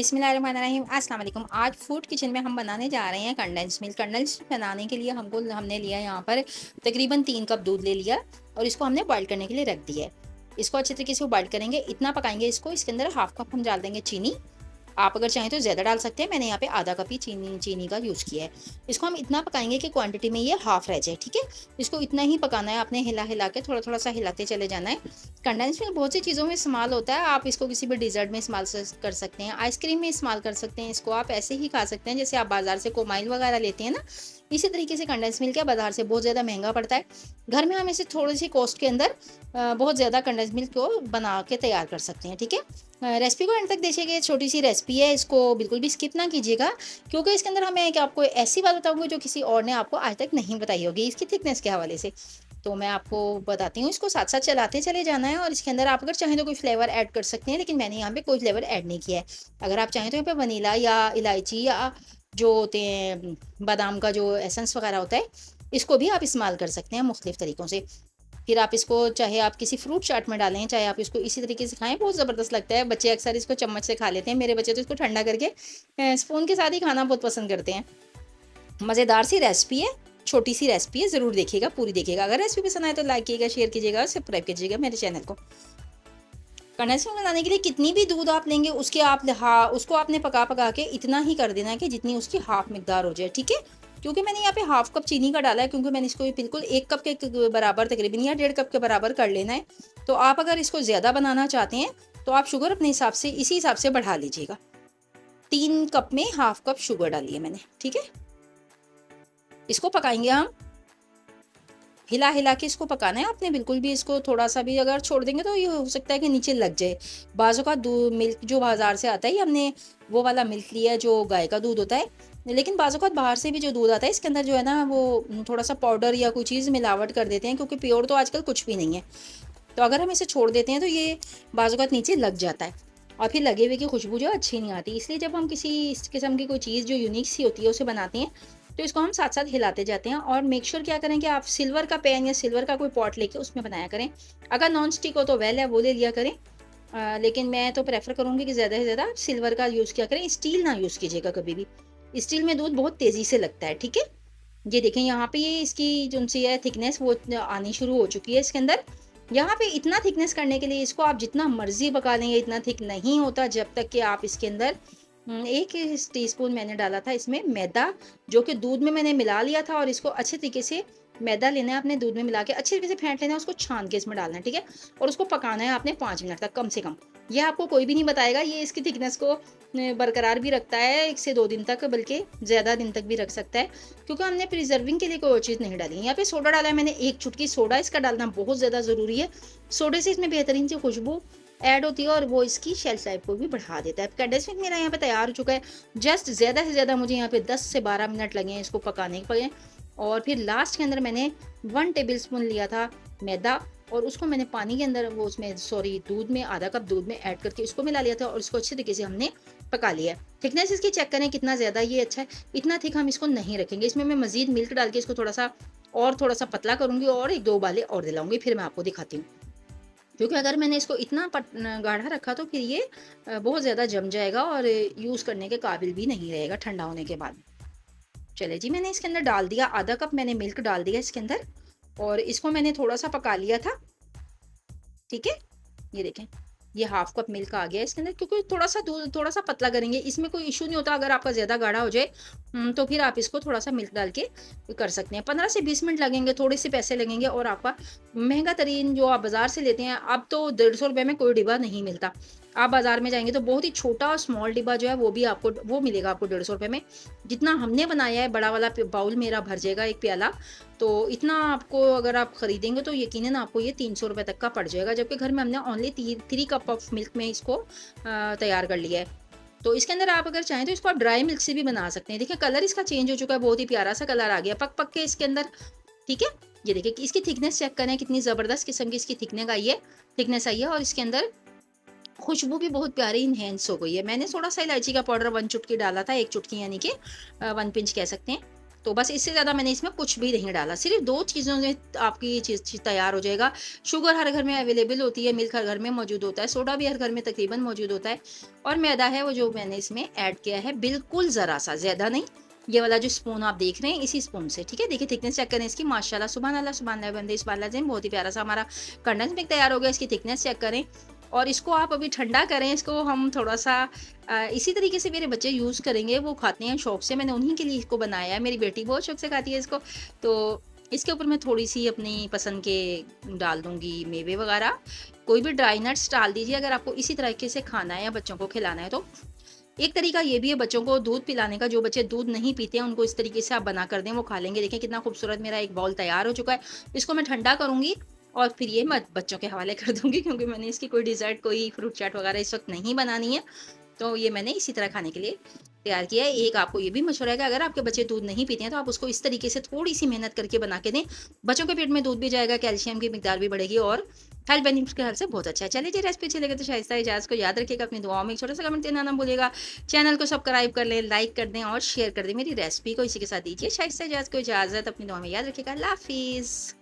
बिस्मिल्लाहिर्रहमानिर्रहीम अस्सलाम वालेकुम। आज फूड किचन में हम बनाने जा रहे हैं कंडेंस मिल्क। कंडेंस बनाने के लिए हमने लिया यहाँ पर तकरीबन 3 कप दूध ले लिया और इसको हमने बॉईल करने के लिए रख दिया है। इसको अच्छे तरीके से बॉईल करेंगे, इतना पकाएंगे इसको। इसके अंदर हाफ कप हम डाल देंगे चीनी। आप अगर चाहें तो ज़्यादा डाल सकते हैं, मैंने यहाँ पे आधा कप ही चीनी का यूज़ किया है। इसको हम इतना पकाएंगे कि क्वांटिटी में ये हाफ रह जाए, ठीक है। इसको इतना ही पकाना है, आपने हिला हिला के थोड़ा थोड़ा सा हिलाते चले जाना है। कंडेंस मिल्क बहुत सी चीज़ों में इस्तेमाल होता है। आप इसको किसी भी डिज़र्ट में इस्तेमाल कर सकते हैं, आइसक्रीम में इस्तेमाल कर सकते हैं। इसको आप ऐसे ही खा सकते हैं जैसे आप बाज़ार से कोमाइल वगैरह लेते हैं ना, इसी तरीके से कंडेंस मिल्क है। बाज़ार से बहुत ज़्यादा महंगा पड़ता है, घर में हम इसे थोड़ी सी कॉस्ट के अंदर बहुत ज़्यादा कंडेंस मिल्क को बना के तैयार कर सकते हैं, ठीक है। रेसिपी को एंड तक देखिएगा, छोटी सी रेसिपी है, इसको बिल्कुल भी स्किप ना कीजिएगा, क्योंकि इसके अंदर हमें आपको ऐसी बात बताऊंगी जो किसी और ने आपको आज तक नहीं बताई होगी, इसकी थिकनेस के हवाले से। तो मैं आपको बताती हूँ, इसको साथ साथ चलाते चले जाना है। और इसके अंदर आप अगर चाहें तो कोई फ्लेवर ऐड कर सकते हैं, लेकिन मैंने यहाँ पे कोई फ्लेवर ऐड नहीं किया है। अगर आप चाहें तो यहाँ पे वनीला या इलायची या जो होते हैं बादाम का जो एसेंस वगैरह होता है, इसको भी आप इस्तेमाल कर सकते हैं मुख्तलिफ तरीक़ों से। फिर आप इसको चाहे आप किसी फ्रूट चाट में डालें, चाहे आप इसको इसी तरीके से खाएं, बहुत ज़बरदस्त लगता है। बच्चे अक्सर इसको चम्मच से खा लेते हैं, मेरे बच्चे तो इसको ठंडा करके स्पून के साथ ही खाना बहुत पसंद करते हैं। मज़ेदार सी रेसिपी है, छोटी सी रेसिपी है, ज़रूर देखिएगा, पूरी देखिएगा। अगर रेसिपी पसंद आए तो लाइक कीजिएगा, शेयर कीजिएगा और सब्सक्राइब कीजिएगा मेरे चैनल को। कंडेंस मिल्क बनाने के लिए कितनी भी दूध आप लेंगे उसको आपने पका पका के इतना ही कर देना है कि जितनी उसकी हाफ मिकदार हो जाए, ठीक है। क्योंकि मैंने यहाँ पे हाफ कप चीनी का डाला है, क्योंकि मैंने इसको बिल्कुल 1 कप के बराबर तकरीबन या 1.5 कप के बराबर कर लेना है। तो आप अगर इसको ज़्यादा बनाना चाहते हैं तो आप शुगर अपने हिसाब से इसी हिसाब से बढ़ा लीजिएगा। 3 कप में हाफ कप शुगर डाली है मैंने, ठीक है। इसको पकाएंगे हम, हिला हिला के इसको पकाना है आपने। बिल्कुल भी इसको थोड़ा सा भी अगर छोड़ देंगे तो ये हो सकता है कि नीचे लग जाए। बाज़ों का दूध मिल्क जो बाज़ार से आता है, हमने वो वाला मिल्क लिया है जो गाय का दूध होता है। लेकिन बाज़ों का बाहर से भी जो दूध आता है, इसके अंदर जो है ना वो थोड़ा सा पाउडर या कोई चीज़ मिलावट कर देते हैं, क्योंकि प्योर तो आजकल कुछ भी नहीं है। तो अगर हम इसे छोड़ देते हैं तो ये बाज़ों का नीचे लग जाता है और फिर लगे हुए की खुशबू जो अच्छी नहीं आती। इसलिए जब हम किसी इस किस्म की कोई चीज़ जो यूनिक सी होती है उसे बनाते हैं, तो इसको हम साथ साथ हिलाते जाते हैं। और मेक श्योर क्या करें कि आप सिल्वर का पैन या सिल्वर का कोई पॉट लेके उसमें बनाया करें। अगर नॉन स्टिक हो तो वेल है, वो ले लिया करें। लेकिन मैं तो प्रेफर करूँगी कि ज़्यादा से ज़्यादा सिल्वर का यूज़ किया करें, स्टील ना यूज़ कीजिएगा कभी भी। स्टील में दूध बहुत तेज़ी से लगता है, ठीक है। ये देखें यहाँ पे ये इसकी जो सी है थिकनेस वो आनी शुरू हो चुकी है इसके अंदर। यहाँ पे इतना थिकनेस करने के लिए इसको आप जितना मर्जी पका लें, इतना थिक नहीं होता जब तक कि आप इसके अंदर 1 टीस्पून मैंने डाला था इसमें मैदा, जो कि दूध में मैंने मिला लिया था। और इसको अच्छे तरीके से मैदा लेना है, अपने दूध में मिला के अच्छे तरीके से फेंट लेना है, उसको छान के इसमें डालना है, ठीक है। और उसको पकाना है आपने 5 मिनट तक कम से कम। ये आपको कोई भी नहीं बताएगा, ये इसकी थिकनेस को बरकरार भी रखता है 1 से 2 दिन तक, बल्कि ज़्यादा दिन तक भी रख सकता है, क्योंकि हमने प्रिजर्विंग के लिए कोई और चीज़ नहीं डाली। यहाँ पे सोडा डाला है मैंने, 1 चुटकी सोडा इसका डालना बहुत ज़्यादा ज़रूरी है। सोडे से इसमें बेहतरीन सी खुशबू ऐड होती है और वो इसकी शेल्फ लाइफ को भी बढ़ा देता है। कंडेंस मिल्क मेरा यहाँ पे तैयार हो चुका है। जस्ट ज़्यादा से ज़्यादा मुझे यहाँ पे 10 से 12 मिनट लगे हैं इसको पकाने के। और फिर लास्ट के अंदर मैंने 1 टेबलस्पून लिया था मैदा, और उसको मैंने पानी के अंदर वो उसमें दूध में आधा कप दूध में ऐड करके इसको मिला लिया था और इसको अच्छे तरीके से हमने पका लिया है। थिकनेस इसकी चेक करें कितना ज़्यादा ये अच्छा है। इतना थिक हम इसको नहीं रखेंगे, इसमें मैं मज़ीद मिल्क डाल के इसको थोड़ा सा पतला करूँगी और 1-2 उबाले और दिलाऊंगी, फिर मैं आपको दिखाती हूँ। क्योंकि अगर मैंने इसको इतना गाढ़ा रखा तो फिर ये बहुत ज़्यादा जम जाएगा और यूज़ करने के काबिल भी नहीं रहेगा ठंडा होने के बाद। चले जी, मैंने इसके अंदर डाल दिया, आधा कप मैंने मिल्क डाल दिया इसके अंदर और इसको मैंने थोड़ा सा पका लिया था, ठीक है। ये देखें, ये हाफ कप मिल्क आ गया इसके अंदर, क्योंकि थोड़ा सा दूध थोड़ा सा पतला करेंगे, इसमें कोई इशू नहीं होता। अगर आपका ज़्यादा गाढ़ा हो जाए तो फिर आप इसको थोड़ा सा मिल्क डाल के कर सकते हैं। 15 से 20 मिनट लगेंगे, थोड़े से पैसे लगेंगे और आपका महंगा तरीन जो आप बाज़ार से लेते हैं, अब तो 150 रुपये में कोई डिब्बा नहीं मिलता। आप बाज़ार में जाएंगे तो बहुत ही छोटा और स्मॉल डिब्बा जो है वो भी आपको वो मिलेगा आपको 150 रुपये में। जितना हमने बनाया है बड़ा वाला बाउल मेरा भर जाएगा, 1 प्याला। तो इतना आपको अगर आप ख़रीदेंगे तो यकीनन आपको ये 300 रुपये तक का पड़ जाएगा, जबकि घर में हमने ओनली 3 कप ऑफ मिल्क में इसको तैयार कर लिया है। तो इसके अंदर आप अगर चाहें तो इसको आप ड्राई मिल्क से भी बना सकते हैं। देखिए कलर इसका चेंज हो चुका है, बहुत ही प्यारा सा कलर आ गया पक पक के इसके अंदर, ठीक है। ये देखिए कि इसकी थिकनेस चेक करें, कितनी ज़बरदस्त किस्म की इसकी थिकनेस आई है और इसके अंदर खुशबू भी बहुत प्यारी इन्हेंस हो गई है। मैंने थोड़ा सा इलायची का पाउडर 1 चुटकी डाला था, 1 चुटकी यानी कि 1 पिंच कह सकते हैं। तो बस इससे ज़्यादा मैंने इसमें कुछ भी नहीं डाला। सिर्फ़ 2 चीज़ों से आपकी ये चीज़ तैयार हो जाएगा। शुगर हर घर में अवेलेबल होती है, मिल्क हर घर में मौजूद होता है, सोडा भी हर घर में तकरीबन मौजूद होता है और मैदा है वो जो मैंने इसमें ऐड किया है बिल्कुल ज़रा-सा, ज़्यादा नहीं। ये वाला जो स्पून आप देख रहे हैं इसी स्पून से, ठीक है? देखिए थिकनेस चेक करें इसकी, माशाल्लाह सुभान अल्लाह, सुभान अल्लाह बंदे सुभान अल्लाह ज़ीम, बहुत ही प्यारा-सा हमारा कंडेंस मिल्क तैयार हो गया। इसकी थिकनेस चेक करें और इसको आप अभी ठंडा करें, इसको हम थोड़ा-सा इसी तरीके से मेरे बच्चे यूज़ करेंगे, वो खाते हैं शौक से, मैंने उन्हीं के लिए इसको बनाया है। मेरी बेटी बहुत शौक से खाती है इसको, तो इसके ऊपर मैं थोड़ी-सी अपनी पसंद के डाल दूँगी मेवे वगैरह। कोई भी ड्राई नट्स डाल दीजिए अगर आपको इसी तरीके से खाना है या बच्चों को खिलाना है तो। एक तरीका ये भी है बच्चों को दूध पिलाने का, जो बच्चे दूध नहीं पीते हैं उनको इस तरीके से आप बना कर दें, वो खा लेंगे। देखिए कितना खूबसूरत मेरा एक बाउल तैयार हो चुका है। इसको मैं ठंडा करूँगी और फिर ये मैं बच्चों के हवाले कर दूँगी क्योंकि मैंने इसकी कोई डिज़र्ट, कोई फ्रूट चाट वगैरह इस वक़्त नहीं बनानी है। तो ये मैंने इसी तरह खाने के लिए तैयार किया है। एक आपको ये भी मशवरा है कि अगर आपके बच्चे दूध नहीं पीते हैं तो आप उसको इस तरीके से थोड़ी-सी मेहनत करके बना के दें। बच्चों के पेट में दूध भी जाएगा, कैल्शियम की मिकदार भी बढ़ेगी और हेल्थ बेनिफिट्स के हिसाब से बहुत अच्छा है। चलिए जी, रेसिपी अच्छी लगे तो शाइस्ता इजाज़ को याद रखिएगा, अपनी दुआओं में एक छोटा-सा कमेंट देना ना भूलिएगा। चैनल को सब्सक्राइब कर लें, लाइक कर दें और शेयर कर दें मेरी रेसिपी को। इसी के साथ दीजिए शाइस्ता इजाज़ को इजाज़त, अपनी दुआ में याद रखिएगा। अल्लाह हाफ़िज़।